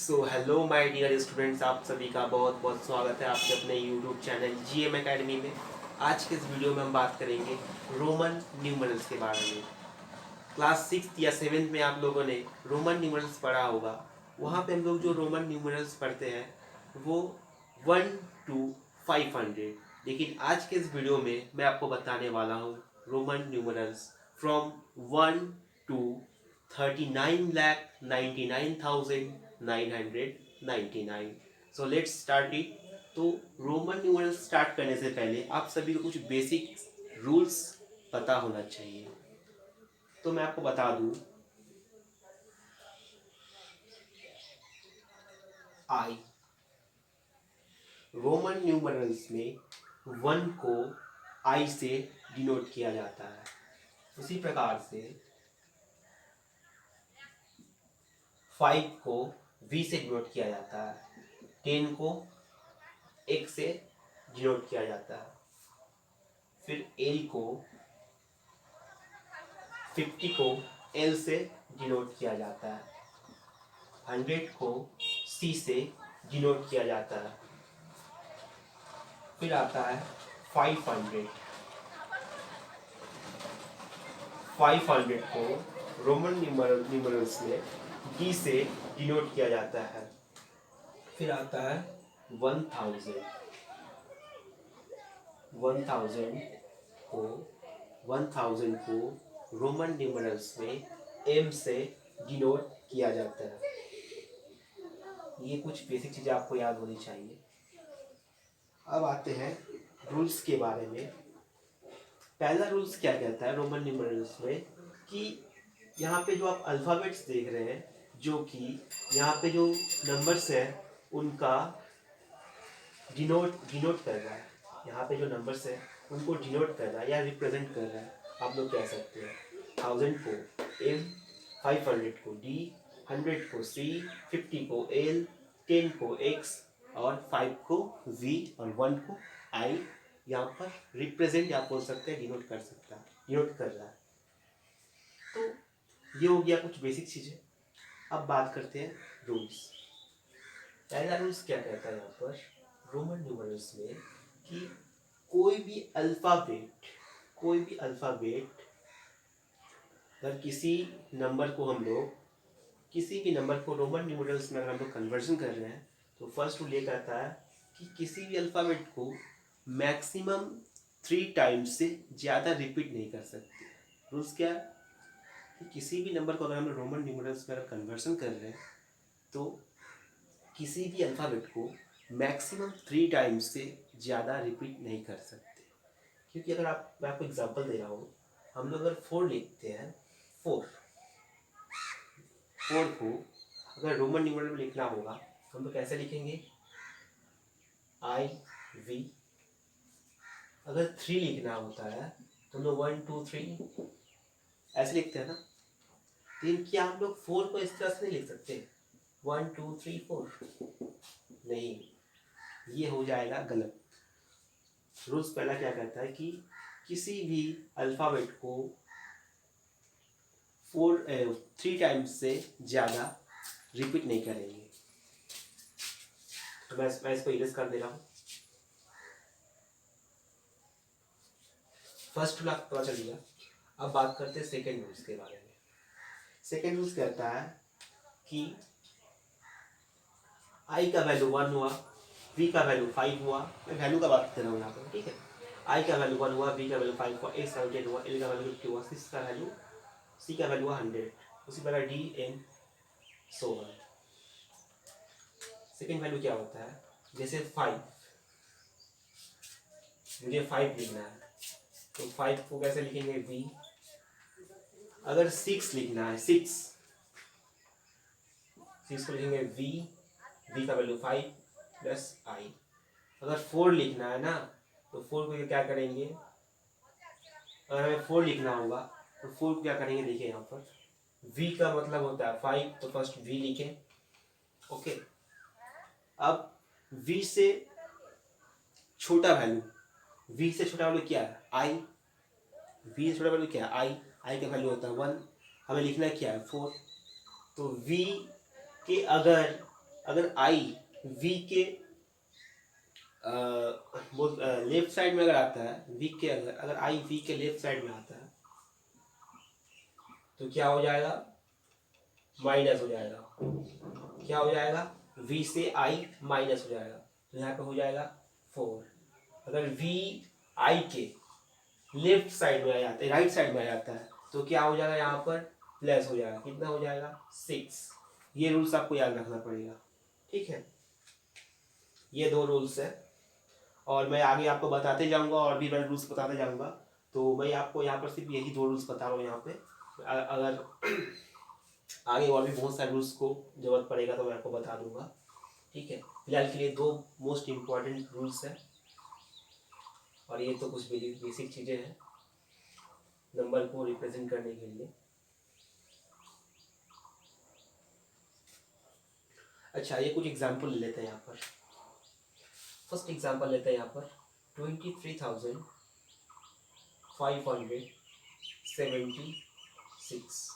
Hello my dear students, आप सभी का बहुत बहुत स्वागत है आपके अपने यूट्यूब चैनल जीएम एकेडमी में। आज के इस वीडियो में हम बात करेंगे रोमन न्यूमरल्स के बारे में। क्लास 6 या 7 में आप लोगों ने रोमन न्यूमरल्स पढ़ा होगा। वहाँ पे हम लोग जो रोमन न्यूमरल्स पढ़ते हैं वो 1 to 500, लेकिन आज के इस वीडियो में मैं आपको बताने वाला हूँ Roman numerals from 1 to 39,99,999। So let's start it. तो रोमन न्यूमरल्स स्टार्ट करने से पहले आप सभी को कुछ बेसिक रूल्स पता होना चाहिए। तो मैं आपको बता दूं, आई रोमन न्यूमरल्स में 1 को आई से डिनोट किया जाता है। उसी प्रकार से 5 को वी से डिनोट किया जाता है, 10 को एक से डिनोट किया जाता है, फिर एल को 50 को एल से डिनोट किया जाता है, 100 को सी से डिनोट किया जाता है, फिर आता है 500। 500 को रोमन न्यूमरल्स में डी से डिनोट किया जाता है। फिर आता है 1000। 1000 को रोमन न्यूमरल्स में एम से डिनोट किया जाता है। ये कुछ बेसिक चीज़ें आपको याद होनी चाहिए। अब आते हैं रूल्स के बारे में। पहला रूल्स क्या कहता है रोमन न्यूमरल्स में कि यहाँ पे जो आप अल्फ़ाबेट्स देख रहे हैं, जो कि यहाँ पे जो नंबर्स हैं उनका डिनोट कर रहा है। यहाँ पे जो नंबर्स हैं उनको डिनोट कर रहा है या रिप्रेजेंट कर रहा है, आप लोग कह सकते हैं। 1000 को एम, 500 को डी, 100 को सी, 50 को एल, 10 को एक्स और 5 को वी और 1 को आई। यहाँ पर रिप्रेजेंट या बोल सकते हैं डिनोट कर सकता है, डिनोट कर रहा है। तो ये हो गया कुछ बेसिक चीज़ें। अब बात करते हैं रूल्स। पहला रूल्स क्या कहता है यहाँ पर रोमन न्यूमरल्स में कि कोई भी अल्फ़ाबेट अगर किसी नंबर को रोमन न्यूमरल्स में अगर हम लोग कन्वर्जन कर रहे हैं, तो फर्स्ट रूल ये कहता है कि किसी भी अल्फ़ाबेट को मैक्सिमम 3 टाइम्स से ज़्यादा रिपीट नहीं कर सकते। रूल्स क्या है कि किसी भी नंबर को अगर हम लोग रोमन न्यूमरल्स में अगर कन्वर्जन कर रहे हैं, तो किसी भी अल्फ़ाबेट को मैक्सिमम 3 टाइम्स से ज़्यादा रिपीट नहीं कर सकते। क्योंकि अगर मैं आपको एग्जांपल दे रहा हूँ, हम लोग अगर 4 लिखते हैं, 4 को अगर रोमन न्यूमरल में लिखना होगा तो हम लोग कैसे लिखेंगे, आई वी। अगर 3 लिखना होता है तो हम लोग 1 2 3 ऐसे लिखते हैं ना। लेकिन क्या हम लोग 4 को इस तरह से नहीं लिख सकते, 1 2 3 4? नहीं, ये हो जाएगा गलत। रूल्स पहला क्या कहता है कि किसी भी अल्फ़ाबेट को 3 टाइम्स से ज़्यादा रिपीट नहीं करेंगे। तो मैं इसको इरेज कर दे रहा हूँ। फर्स्ट रूल आपको पता चल गया। अब बात करते हैं सेकेंड रूल्स के बारे में। सेकेंड रूल्स कहता है कि आई का वैल्यू 1 हुआ, वी का वैल्यू 5 हुआ। मैं वैल्यू का बात कर रहा हूँ यहाँ पर, ठीक है। आई का वैल्यू 1 हुआ, वी का वैल्यू 5 हुआ, एक्स का वैल्यू 10 हुआ, एल का वैल्यू 50 हुआ, सी का वैल्यू 100, उसी प्रकार D N so on. Second value क्या होता है, जैसे 5, मुझे 5 लिखना है तो 5 को कैसे लिखेंगे, वी। अगर 6 लिखना है, 6 को लिखेंगे वी का वैल्यू 5 प्लस आई। अगर 4 लिखना है ना, तो 4 को क्या करेंगे, अगर हमें 4 लिखना होगा तो 4 को क्या करेंगे, देखिए यहाँ पर v का मतलब होता है 5, तो फर्स्ट v लिखें। ओके, अब v से छोटा वैल्यू क्या है, i। v से छोटा वैल्यू क्या है, i का वैल्यू होता है 1। हमें लिखना क्या है, 4। तो v के अगर अगर आई वी के वो लेफ्ट साइड में अगर आता है, वी के अगर आई वी के लेफ्ट साइड में आता है तो क्या हो जाएगा, माइनस हो जाएगा। क्या हो जाएगा, v से i माइनस हो जाएगा, तो यहाँ पे हो जाएगा 4। अगर v i के लेफ्ट साइड में आ जाता है, राइट साइड में आ जाता है, तो क्या हो जाएगा, यहाँ पर प्लस हो जाएगा। कितना हो जाएगा, 6। ये रूल्स आपको याद रखना पड़ेगा, ठीक है। ये 2 रूल्स है और मैं आगे आपको बताते जाऊंगा और भी मैं रूल्स बताते जाऊंगा। तो मैं आपको यहाँ पर सिर्फ यही 2 रूल्स बता रहा हूँ यहाँ पे। अगर आगे और भी बहुत सारे रूल्स को जरूरत पड़ेगा तो मैं आपको बता दूंगा, ठीक है। फिलहाल के लिए 2 मोस्ट इम्पॉर्टेंट रूल्स हैं और ये तो कुछ बेसिक चीज़ें हैं नंबर को रिप्रेजेंट करने के लिए। अच्छा, ये कुछ एग्जाम्पल ले लेते हैं यहाँ पर। फर्स्ट एग्जाम्पल लेते हैं यहाँ पर 23,576,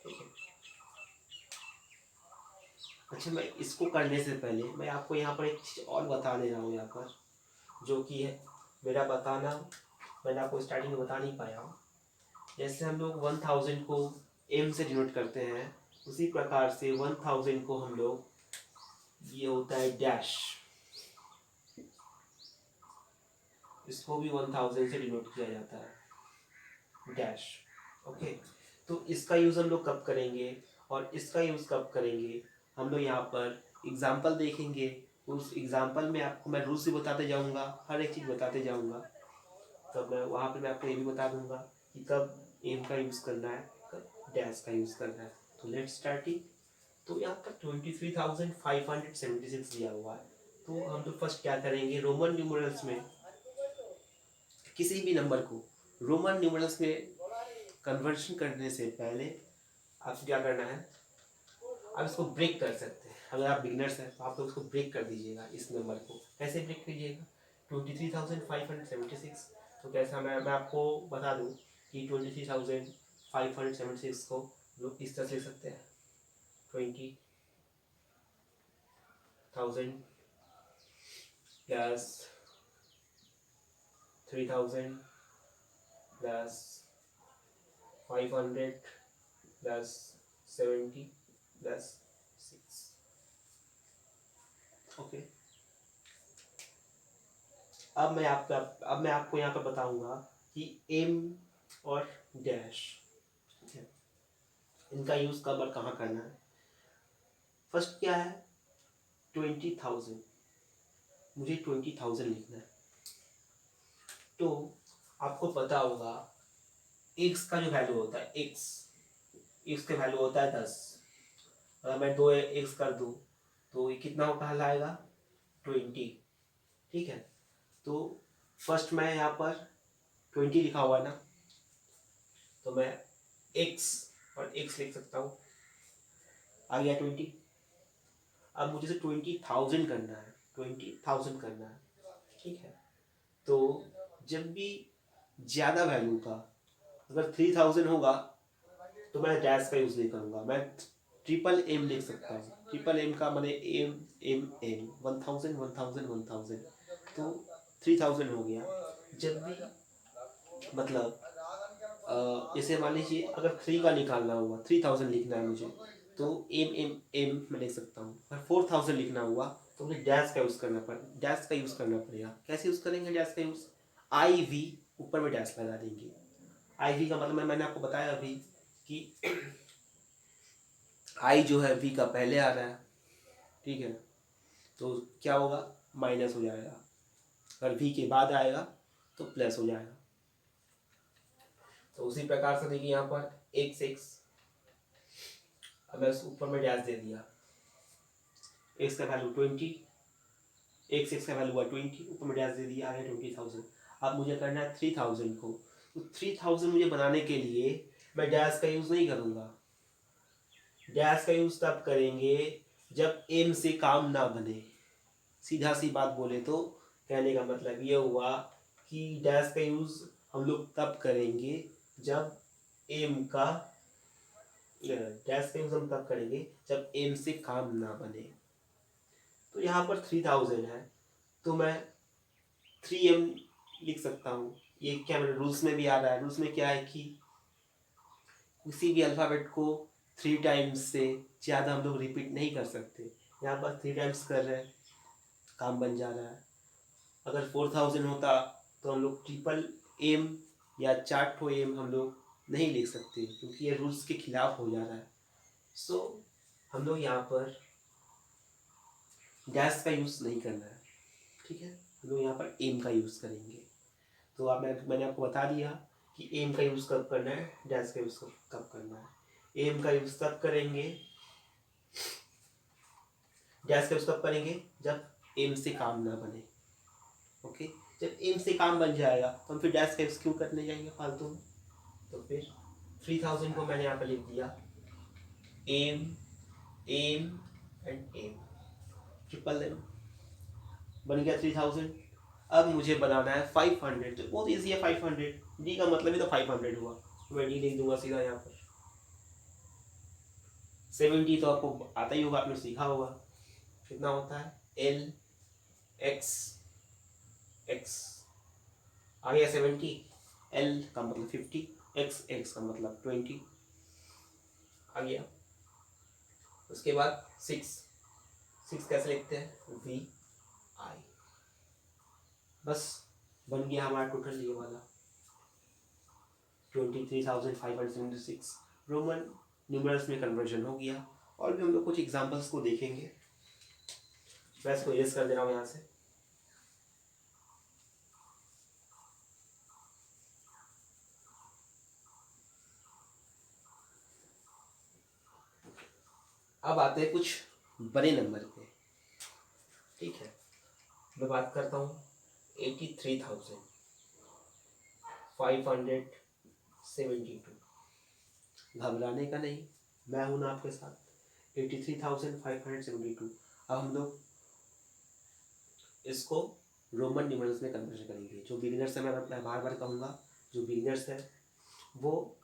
ठीक है। अच्छा, मैं इसको करने से पहले मैं आपको यहाँ पर एक चीज़ और बता दे रहा हूँ यहाँ पर, जो कि है मेरा बताना, मैंने आपको स्टार्टिंग में बता नहीं पाया। जैसे हम लोग 1000 को m से डिनोट करते हैं, उसी प्रकार से 1000 को हम लोग, ये होता है डैश, इसको भी 1000 से डिनोट किया जाता है, डैश। ओके, तो इसका यूज़ हम लोग कब करेंगे और इसका यूज़ कब करेंगे, हम लोग यहाँ पर एग्जाम्पल देखेंगे। उस एग्जाम्पल में आपको मैं रूल्स भी बताते जाऊँगा, हर एक चीज़ बताते जाऊँगा। तब मैं वहाँ पे मैं आपको ये भी बता दूँगा कि कब एम का यूज़ करना है, कब डैश का यूज़ करना है। तो लेट्स स्टार्टिंग। तो यहाँ पर 23,576 दिया हुआ है। तो हम तो फर्स्ट क्या करेंगे, रोमन न्यूमरल्स में किसी भी नंबर को रोमन न्यूमरल्स में कन्वर्शन करने से पहले आपको क्या करना है, आप इसको ब्रेक कर सकते हैं। अगर आप बिगनर्स हैं तो आप लोग उसको ब्रेक कर दीजिएगा। इस नंबर को कैसे ब्रेक कीजिएगा, 23,576। तो कैसा, मैं आपको बता दूं कि 23,576 को लोग इस तरह से लिख सकते हैं, 20,000 plus 3,000 plus 500 plus 70 plus 6। Okay, अब मैं आपको यहाँ पर बताऊंगा कि एम और डैश, ठीक है, इनका यूज़ कब और कहाँ करना है। फर्स्ट क्या है, 20,000, मुझे 20,000 लिखना है। तो आपको पता होगा x का जो वैल्यू होता है, x का वैल्यू होता है 10। अगर मैं 2x कर दूँ तो ये कितना कहलाएगा, 20, ठीक है। तो फर्स्ट मैं यहाँ पर 20 लिखा हुआ है ना, तो मैं x और x लिख सकता हूँ, आ गया 20। अब मुझे से 20,000 करना है, 20,000 करना है, ठीक है। तो जब भी ज़्यादा वैल्यू का अगर 3,000 होगा तो मैं डैश का यूज़ नहीं करूँगा, मैं ट्रिपल एम लिख सकता हूँ। ट्रिपल एम का मैंने एम एम एम 1,000 1,000 1,000, तो 3,000 हो गया। जब भी मतलब जैसे मान लीजिए अगर 3 का निकालना हुआ, 3,000 लिखना है मुझे, तो एम एम एम मैं लिख सकता हूँ। अगर 4,000 लिखना हुआ तो मुझे डैश का यूज़ करना पड़ेगा। कैसे यूज़ करेंगे डैश का यूज़, आई वी ऊपर में डैश लगा देंगे। आई वी का मतलब मैंने आपको बताया अभी कि आई जो है वी का पहले आ रहा है, ठीक है, तो क्या होगा, माइनस हो जाएगा। अगर वी के बाद आएगा तो प्लस हो जाएगा। तो उसी प्रकार से देखिए यहाँ पर x, अब मैं ऊपर में डैश दे दिया, x का वैल्यू 20, x का वैल्यू हुआ 20, ऊपर में डैश दे दिया, आ गया 20,000। अब मुझे करना है 3,000 को, तो 3,000 मुझे बनाने के लिए मैं डैश का यूज़ नहीं करूँगा। डैश का यूज़ तब करेंगे जब m से काम ना बने। सीधा सी बात बोले तो कहने का मतलब ये हुआ कि डैश का यूज़ हम लोग तब करेंगे जब m का डैश का यूज हम तब करेंगे जब एम से काम ना बने। तो यहाँ पर 3000 है तो मैं 3m लिख सकता हूँ। ये क्या मेरे रूल्स में भी आ रहा है। रूल्स में क्या है कि किसी भी अल्फ़ाबेट को 3 टाइम्स से ज़्यादा हम लोग रिपीट नहीं कर सकते। यहाँ पर 3 टाइम्स कर रहे हैं, काम बन जा रहा है। अगर 4000 होता तो हम लोग ट्रिपल एम या 4 ठो एम हम लोग नहीं लिख सकते क्योंकि ये रूल्स के खिलाफ हो जा रहा है। सो हम लोग यहाँ पर डैश का यूज़ नहीं करना है, ठीक है। हम लोग यहाँ पर एम का यूज़ करेंगे। तो आप मैंने आपको बता दिया कि एम का यूज़ कब करना है, डैश का यूज़ कब करना है। एम का यूज़ तब करेंगे, डैश का यूज़ कब करेंगे जब एम से काम ना बने। ओके, जब एम से काम बन जाएगा तो हम फिर डैश का यूज़ क्यों करने जाएंगे फालतू में। तो फिर 3000 को मैंने यहाँ पर लिख दिया M M and M, triple M बन गया 3000। अब मुझे बनाना है 500। तो बहुत ईजी है 500। डी का मतलब ही तो 500 हुआ, तो मैं डी लिख दूंगा सीधा यहाँ पर। 70 तो आपको आता ही होगा, आपने सीखा होगा कितना होता है, एल एक्स एक्स आ गया 70। एल का मतलब 50, एक्स एक्स का मतलब 20 आ गया। उसके बाद 6 कैसे लिखते हैं, वी आई। बस बन गया हमारा टोटल ये वाला 23,576 रोमन न्यूमरल्स में कन्वर्जन हो गया। और भी हम लोग कुछ एग्जांपल्स को देखेंगे। मैं इसको इरेज कर दे रहा हूँ यहाँ से। अब आते हैं कुछ बड़े नंबर पे, ठीक है। मैं बात करता हूँ 83,572। घबराने का नहीं, मैं हूं ना आपके साथ। 83,572। अब हम लोग इसको रोमन न्यूमरल्स में कन्वर्जन करेंगे। जो बिगिनर्स है, मैं बार बार कहूँगा, जो बिगिनर्स है वो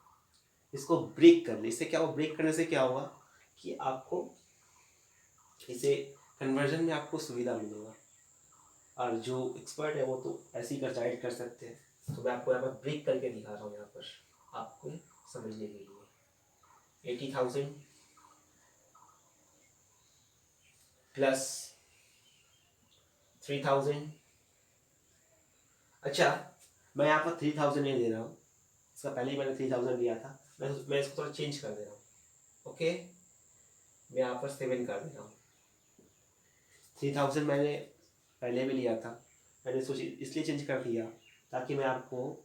इसको ब्रेक कर ले। इससे क्या हो, ब्रेक करने से क्या होगा कि आपको इसे कन्वर्जन में आपको सुविधा मिलेगा। और जो एक्सपर्ट है वो तो ऐसे ही गाइड कर सकते हैं। तो मैं आपको यहाँ पर ब्रेक करके दिखा रहा हूँ यहाँ पर आपको समझने के लिए। 80,000 प्लस 3,000। अच्छा, मैं यहाँ पर 3,000 नहीं दे रहा हूँ, इसका पहले ही मैंने 3,000 दिया था। मैं इसको थोड़ा चेंज कर दे रहा हूँ। ओके, मैं यहाँ पर 7 कर दे रहा हूँ। 3,000 मैंने पहले भी लिया था, मैंने सोची इसलिए चेंज कर दिया ताकि मैं आपको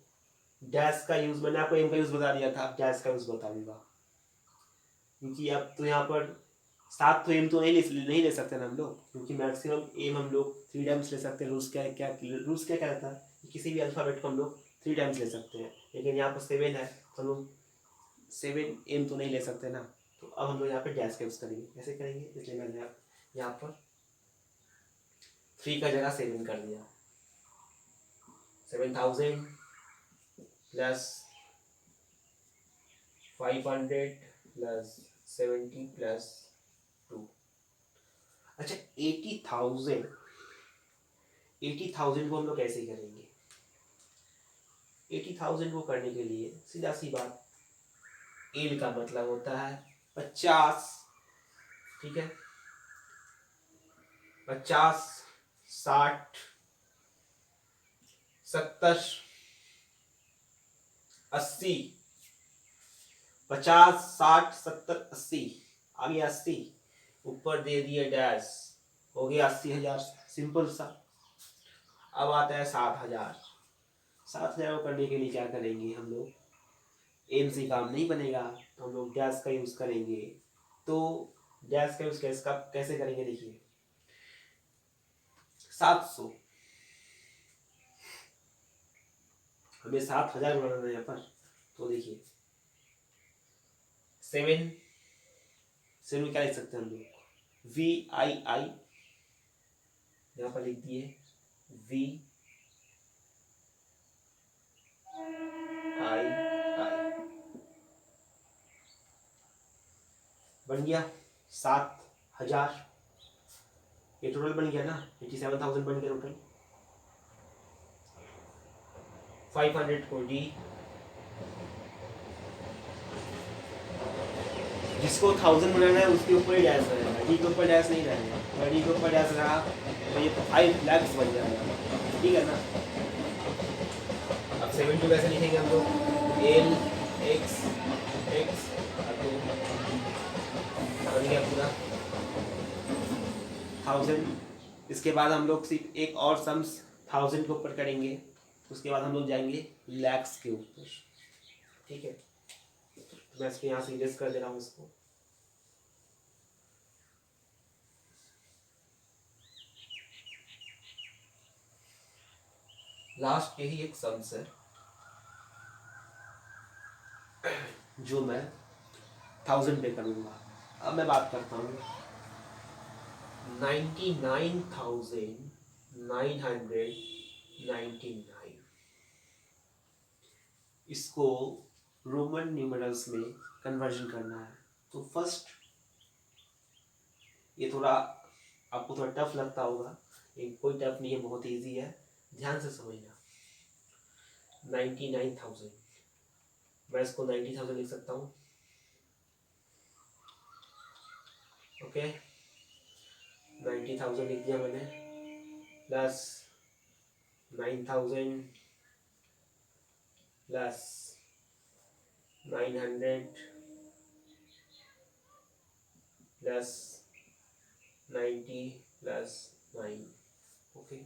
डैश का यूज़, मैंने आपको एम का यूज़ बता दिया था, डैश का यूज़ बता दूंगा। क्योंकि अब तो यहाँ पर 7 तो एम तो नहीं ले सकते ना हम लोग, क्योंकि मैक्सिमम एम हम लोग 3 टाइम्स ले सकते हैं। रूल्स क्या कहता है कि किसी भी अल्फ़ाबेट को हम लोग 3 टाइम्स ले सकते हैं। लेकिन यहाँ पर 7 है तो हम लोग 7 एम तो नहीं ले सकते ना। तो अब हम लोग यहाँ पर डैश का यूज़ करेंगे। कैसे करेंगे, इसलिए मैंने यहाँ पर 3 का जगह 7 कर दिया। 7,000 प्लस 500 प्लस 70 प्लस 2। अच्छा, 80,000 को हम लोग कैसे करेंगे। 80,000 को करने के लिए सीधा सी बात, एल का मतलब होता है 50, ठीक है। 50, 60, 70, 80। 50, 60, 70, 80 आ गया 80, ऊपर दे दिए डैश, हो गया 80,000। सिंपल सा। अब आता है 7,000। 7,000 को करने के लिए क्या करेंगे हम लोग, एम से काम नहीं बनेगा तो हम लोग डैश का यूज़ करेंगे। तो डैश का यूज़ कैसे करेंगे, देखिए 700, हमें 7,000 बनाना है यहाँ पर। तो देखिए 7 क्या लिख सकते हैं हम लोग, वी आई आई, यहाँ पर लिख दिए वी आई आई। बन गया 7,000, ये टोटल बन गया ना, 87,000 बन गया टोटल। 500 को डी, जिसको 1000 बनाना है उसके ऊपर ही डैश रहेगा, डी के ऊपर डैश नहीं रहेगा। अगर डी के ऊपर डैश रहा तो ये 5 लाख बन जाएगा, ठीक है ना। अब 72 कैसे लिखेंगे हम लोग, एल एक्स एक्स बन गया पूरा 1000। इसके बाद हम लोग सिर्फ एक और सम्स 1000 के ऊपर करेंगे, उसके बाद हम लोग जाएंगे लैक्स के ऊपर, ठीक है। तो मैं इसको यहाँ से इरेज कर दे रहा हूँ इसको। लास्ट यही एक सम्स है जो मैं 1000 पे करूँगा। अब मैं बात करता हूँ 99,999, इसको रोमन न्यूमरल्स में कन्वर्जन करना है। तो फर्स्ट, ये थोड़ा आपको थोड़ा टफ लगता होगा, ये कोई टफ नहीं है, बहुत इजी है, ध्यान से समझना। 99,000, मैं इसको 90,000 लिख सकता हूँ, ओके। 90,000 लिख दिया मैंने, plus 9,000 plus 900 plus 90 plus 9, okay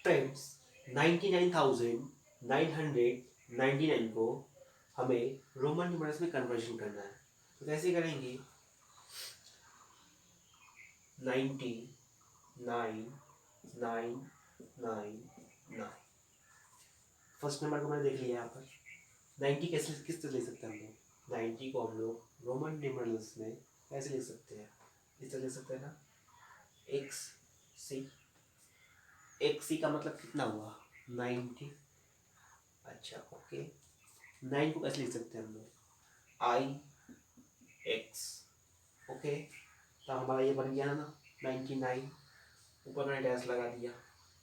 friends. 99,999 को हमें रोमन न्यूमरल्स में कन्वर्जन करना है। तो कैसे करेंगे, 99,999, फर्स्ट नंबर को मैंने देख लिया यहाँ पर। 90 कैसे किस तरह ले सकते हैं हम लोग, 90 को हम लोग रोमन न्यूमरल्स में कैसे लिख सकते हैं, इस तरह ले सकते हैं ना, एक्स सी का मतलब कितना हुआ 90, अच्छा ओके। 9 को कैसे लिख सकते हैं हम लोग, आई एक्स, ओके। तो हमारा ये बन गया ना 99, ऊपर मैंने डैश लगा दिया,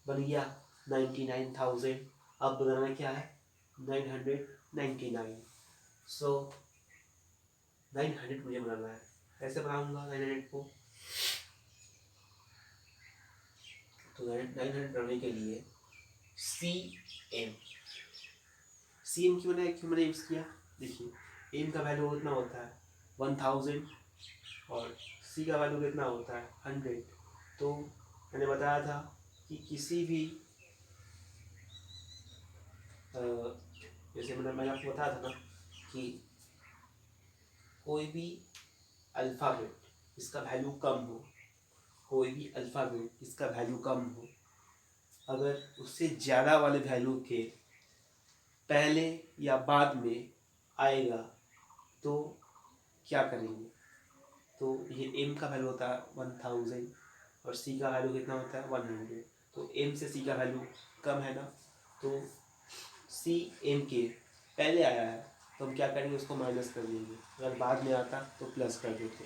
बन गया 99,000। अब बनाना क्या है 999, सो 900 मुझे बनाना है। कैसे बनाऊंगा 900 को, तो 900 बनाने के लिए CM क्यों मैंने यूज़ किया, देखिए एम का वैल्यू कितना होता है 1000 और सी का वैल्यू कितना होता है 100। तो मैंने बताया था कि किसी भी जैसे मैंने आपको बताया था ना कि कोई भी अल्फ़ाबेट इसका वैल्यू कम हो, कोई भी अल्फ़ाबेट इसका वैल्यू कम हो, अगर उससे ज़्यादा वाले वैल्यू के पहले या बाद में आएगा तो क्या करेंगे। तो ये एम का वैल्यू होता है 1000 और सी का वैल्यू कितना होता है 100। तो एम से सी का वैल्यू कम है ना, तो सी एम के पहले आया है तो हम क्या करेंगे, उसको माइनस कर देंगे, अगर बाद में आता तो प्लस कर देते।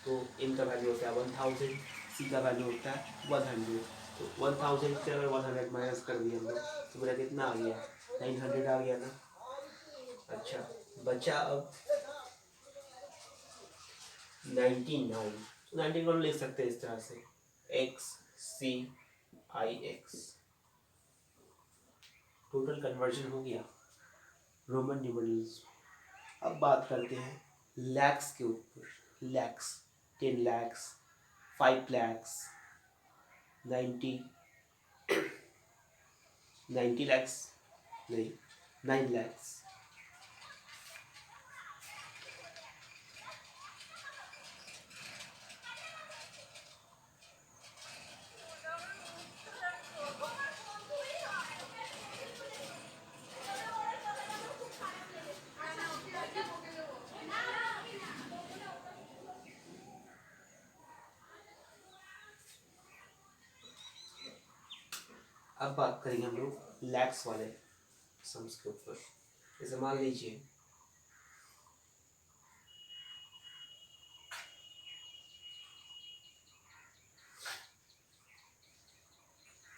तो एम का वैल्यू होता है 1000, सी का वैल्यू होता है 100। तो 1000 से अगर 100 माइनस कर दिया हम लोग तो मेरा कितना आ गया 900 आ गया ना। अच्छा बचा अब 99, तो 99 लिख सकते हैं इस तरह से, एक्स सी आई एक्स, टोटल कन्वर्जन हो गया रोमन न्यूमरल्स। अब बात करते हैं लैक्स के ऊपर, लैक्स 10 लैक्स 5 लैक्स 90 लैक्स नहीं 9 लैक्स। अब बात करेंगे हम लोग लैक्स वाले सम्स के ऊपर। जैसे मान लीजिए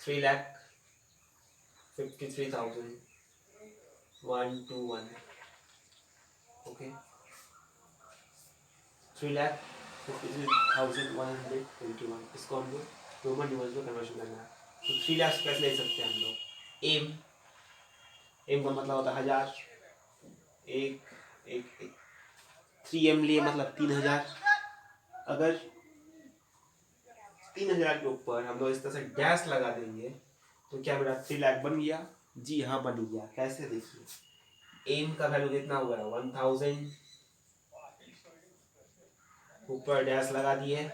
3,53,121. ओके, 3,53,121. इसको हमको रोमन न्यूमर्स में कन्वर्शन करना है। तो 3 लाख कैसे ले सकते हैं हम लोग? एम का मतलब होता है 1000, एक एक एक 3M लिए मतलब 3000। अगर 3000 के ऊपर हम लोग इस तरह से डैश लगा देंगे तो क्या मेरा 3 लाख बन गया? जी हाँ, बन गया। कैसे? देखिए, एम का वैल्यू कितना हुआ है? 1000, ऊपर डैश लगा दिए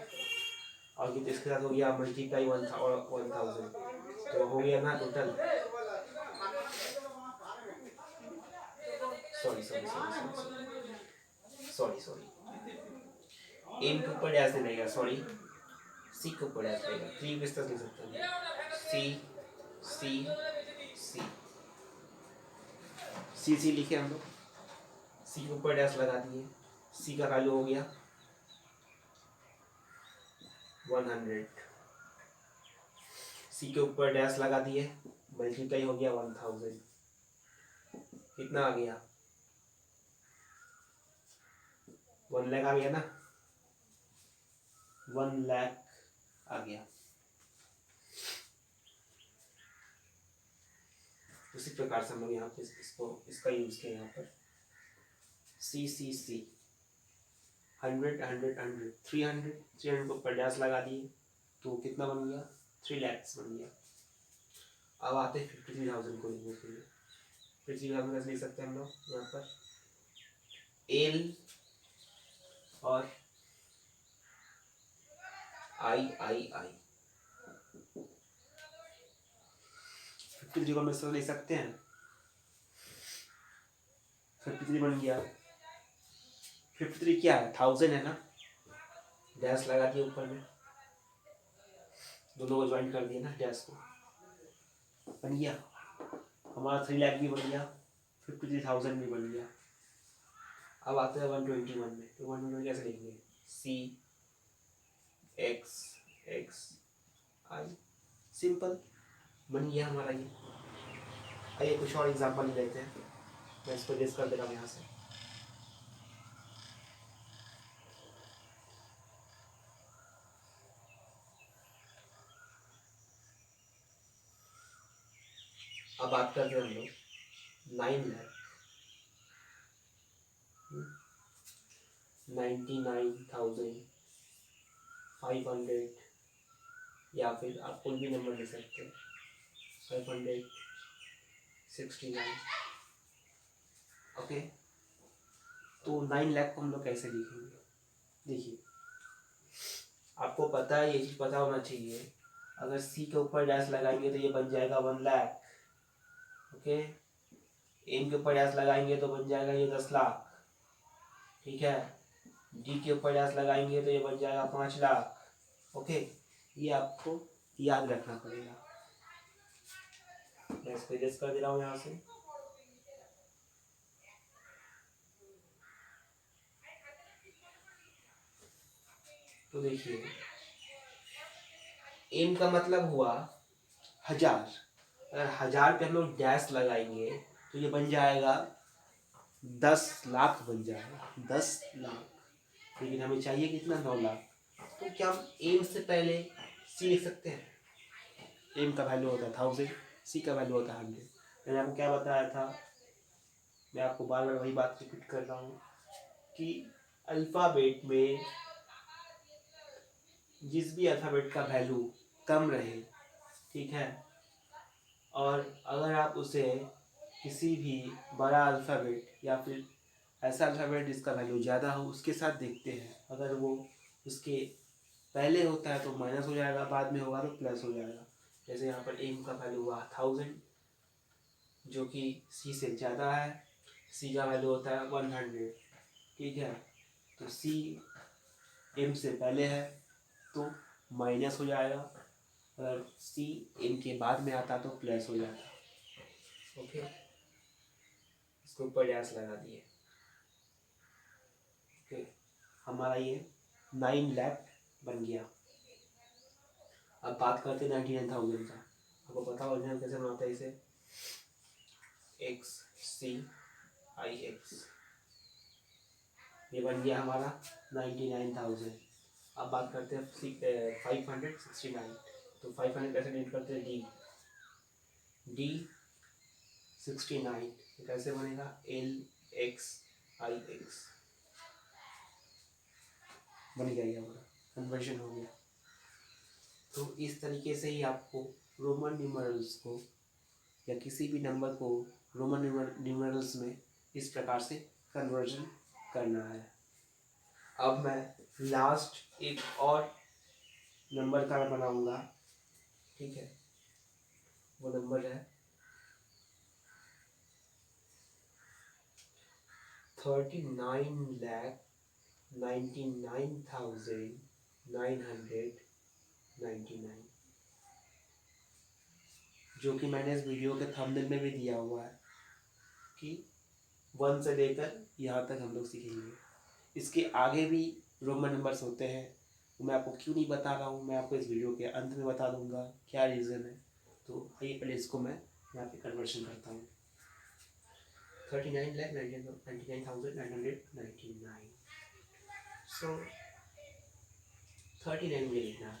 और कितने इसके साथ हो गया मल्टीप्लाई 1000, तो हो गया ना total. Sorry sorry sorry sorry sorry, M के ऊपर डैश नहीं रहेगा, सॉरी, सी के ऊपर डैश रहेगा। 3 किस तरह लिख सकते हैं? सी सी सी सी सी लिखे हम लोग, सी के ऊपर डैश लगा दिए, सी का वैल्यू हो गया 100, सी के ऊपर डैश लगा दिए, मल्टीप्लाई हो गया 1000, कितना आ गया? 1 लाख आ गया ना, 1 लाख आ गया। उसी प्रकार से हम लोग यहाँ पे इसका यूज किया यहाँ पर, सी सी सी 100 100 100 300 300 को ऊपर डैश लगा दिए तो कितना बन गया? 3 lakhs बन गया। अब आते हैं 53,000 को लिखने के लिए। 53,000 कैसे लिख सकते हैं हम लोग? यहाँ पर एल और आई आई आई 53 को हम इस तरह लिख सकते हैं। 53 बन गया। 53 क्या है? 1000 है ना, डैश लगा दिया ऊपर में, दोनों को ज्वाइन कर दिया ना डैश को, बन गया हमारा 3 लाख भी बन गया, 53,000 भी बन गया। अब आते हैं 121 में। तो 121 कैसे लिखेंगे? सी एक्स एक्स आई, सिंपल बन गया हमारा ये। आइए कुछ और एग्जाम्पल ले लेते हैं, मैं इसको रेस कर दे रहा हूँ यहाँ से। अब बात करते हैं हम लोग 9,99,500, या फिर आप कोई भी नंबर ले सकते हैं, 569। ओके, तो 9 लाख को हम लोग कैसे लिखेंगे? देखिए, आपको पता है, ये चीज़ पता होना चाहिए, अगर सी के ऊपर डैश लगाएंगे तो ये बन जाएगा 1 लाख। ओके, एम के ऊपर डैश लगाएंगे तो बन जाएगा ये 10 लाख। ठीक है, डी के ऊपर डैश लगाएंगे तो ये बन जाएगा 5 लाख। ओके, ये आपको याद रखना पड़ेगा। मैं इसको एरेज कर दे रहा हूँ यहाँ से। तो देखिए, एम का मतलब हुआ 1000, अगर 1000 पे हम लोग डैश लगाएंगे तो ये बन जाएगा 10 लाख बन जाएगा, 10 लाख। लेकिन हमें चाहिए कितना? 9 लाख। तो क्या हम एम से पहले सी लिख सकते हैं? एम का वैल्यू होता है 1000, सी का वैल्यू होता है 100। मैंने आपको क्या बताया था? मैं आपको बार बार वही बात रिपीट कर रहा हूँ कि अल्फ़ाबेट में जिस भी अल्फ़ाबेट का वैल्यू कम रहे, ठीक है, और अगर आप उसे किसी भी बड़ा अल्फ़ाबेट या फिर ऐसा अल्फ़ाबेट जिसका वैल्यू ज़्यादा हो उसके साथ देखते हैं, अगर वो उसके पहले होता है तो माइनस हो जाएगा, बाद में होगा तो प्लस हो जाएगा। जैसे यहाँ पर एम का वैल्यू हुआ 1000 जो कि सी से ज़्यादा है, सी का वैल्यू होता है 100। ठीक है, तो सी एम से पहले है तो माइनस हो जाएगा, अगर सी एम के बाद में आता तो प्लस हो जाता। ओके, इसको ऊपर डैश लगा दिए। ओके, हमारा ये 9 लाख बन गया। अब बात करते हैं 99,000 का। आपको पता ओरिजिनल कैसे बनाते हैं इसे, XCIX, ये बन गया हमारा 99,000। अब बात करते हैं 569, तो 500 कैसे डिलीट करते हैं, D69 कैसे बनेगा, LXIX, बन गया ये हमारा, कन्वर्जन हो गया। तो इस तरीके से ही आपको रोमन न्यूमरल्स को या किसी भी नंबर को रोमन न्यूमरल्स में इस प्रकार से कन्वर्जन करना है। अब मैं लास्ट एक और नंबर का बनाऊंगा, ठीक है, वो नंबर है 39,99,999, जो कि मैंने इस वीडियो के थंबनेल में भी दिया हुआ है कि 1 से लेकर यहाँ तक हम लोग सीखेंगे। इसके आगे भी रोमन नंबर्स होते हैं, तो मैं आपको क्यों नहीं बता रहा हूँ, मैं आपको इस वीडियो के अंत में बता दूंगा क्या रीज़न है। तो आइए पहले इसको मैं यहाँ पे कन्वर्शन करता हूँ। 39,99,999, सो 39 मुझे लिखना है।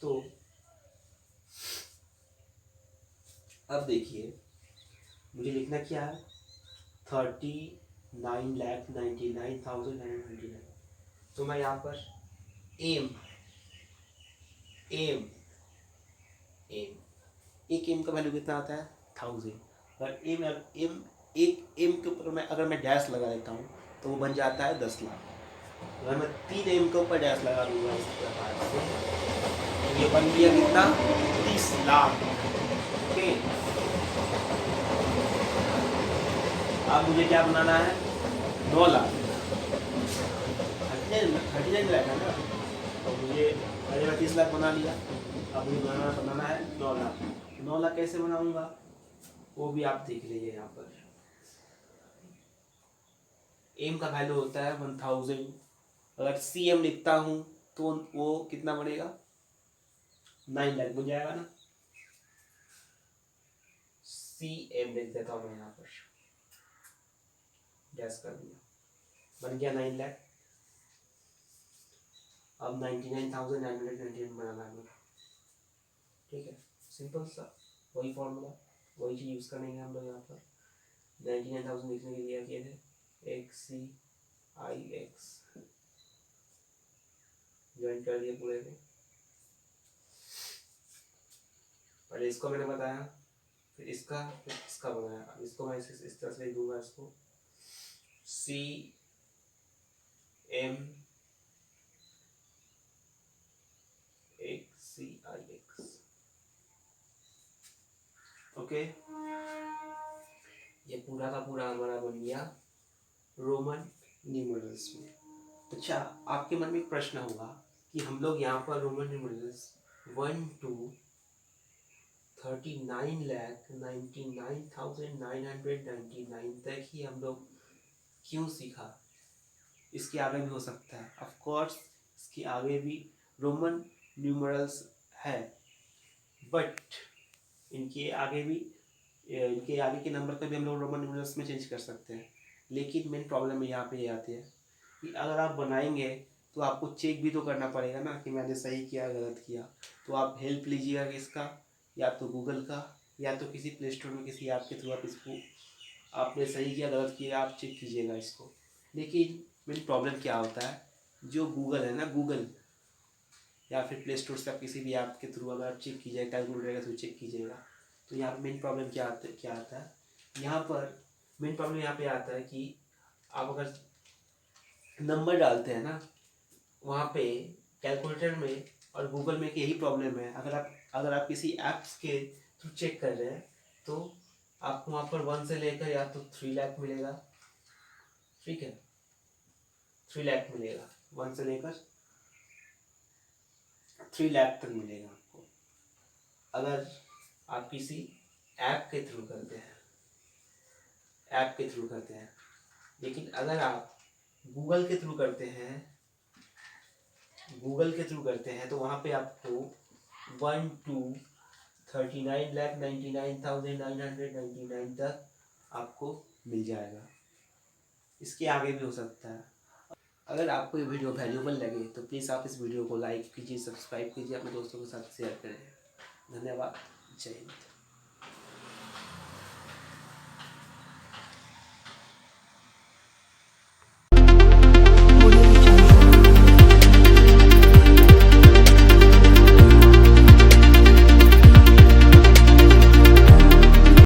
तो अब देखिए मुझे लिखना क्या है, 39,99,999। तो मैं यहाँ पर एम एक एम का वैल्यू कितना आता है, 1000। और एम एक एम के ऊपर मैं अगर मैं डैश लगा देता हूँ तो वो बन जाता है 10 लाख। अगर मैं 3 एम के ऊपर डैश लगा दूंगा इस प्रकार से, तो ये बन गया कितना, 30 लाख। ओके, अब मुझे क्या बनाना है, 9 लाख, 39 लाख है ना, तो मुझे पहले मैं 30 लाख बना लिया। अब मुझे बनाना है 9 लाख। 9 लाख कैसे बनाऊंगा वो भी आप देख लीजिए। यहाँ पर एम का वैल्यू होता है 1000। अगर सी एम लिखता हूँ तो वो कितना बनेगा, 9 लाख बन जाएगा ना। सी एम लिख देता हूँ मैं यहाँ पर, डैश कर दिया, बन गया 9 लाख। अब 99,999 बनाना है, ठीक है, सिंपल सा वही फॉर्मूला, वही चीज़ यूज़ करेंगे हम लोग यहाँ पर। 99,000 लिखने के लिए किए थे XCIX, ज्वाइन कर दिए पूरे में। पहले इसको मैंने बताया, फिर इसका बनाया। अब इसको मैं इस तरह से लिख दूंगा, इसको CMXCIX। ओके, ये पूरा का पूरा हमारा बन गया रोमन न्यूमरल्स में। अच्छा, आपके मन में एक प्रश्न होगा कि हम लोग यहाँ पर रोमन न्यूमरल्स 1 to 39,99,999 तक ही हम लोग क्यों सीखा, इसके आगे भी हो सकता है। ऑफ कोर्स इसके आगे भी रोमन न्यूमरल्स है, बट इनके आगे के नंबर को भी हम लोग रोमन न्यूमरल्स में चेंज कर सकते हैं। लेकिन मेन प्रॉब्लम यहाँ पे ये आती है कि अगर आप बनाएंगे तो आपको चेक भी तो करना पड़ेगा ना कि मैंने सही किया गलत किया। तो आप हेल्प लीजिएगा किसका, या तो गूगल का, या तो किसी प्ले स्टोर में किसी ऐप के थ्रू आप इसको, आपने सही किया गलत किया आप चेक कीजिएगा इसको। लेकिन मेन प्रॉब्लम क्या होता है, जो गूगल है ना, गूगल या फिर प्ले स्टोर से आप किसी भी ऐप के थ्रू अगर आप चेक कीजिएगा, कैलकुलेटर के थ्रू चेक कीजिएगा, तो यहाँ पर मेन प्रॉब्लम क्या आता है, यहाँ पर मेन प्रॉब्लम यहाँ पे आता है कि आप अगर नंबर डालते हैं ना वहाँ पे कैलकुलेटर में और गूगल में यही प्रॉब्लम है। अगर आप किसी ऐप्स के थ्रू चेक कर रहे हैं तो आपको वहाँ पर 1 से लेकर या तो 3 लाख मिलेगा, ठीक है, 3 लाख मिलेगा, 1 से लेकर 3 लाख तक मिलेगा आपको अगर आप किसी ऐप के थ्रू करते हैं। लेकिन अगर आप गूगल के थ्रू करते हैं तो वहाँ पे आपको 1 to 39,99,999 तक आपको मिल जाएगा। इसके आगे भी हो सकता है। अगर आपको ये वीडियो वैल्यूबल लगे तो प्लीज़ आप इस वीडियो को लाइक कीजिए, सब्सक्राइब कीजिए, अपने दोस्तों के साथ शेयर करें। धन्यवाद। जय हिंद।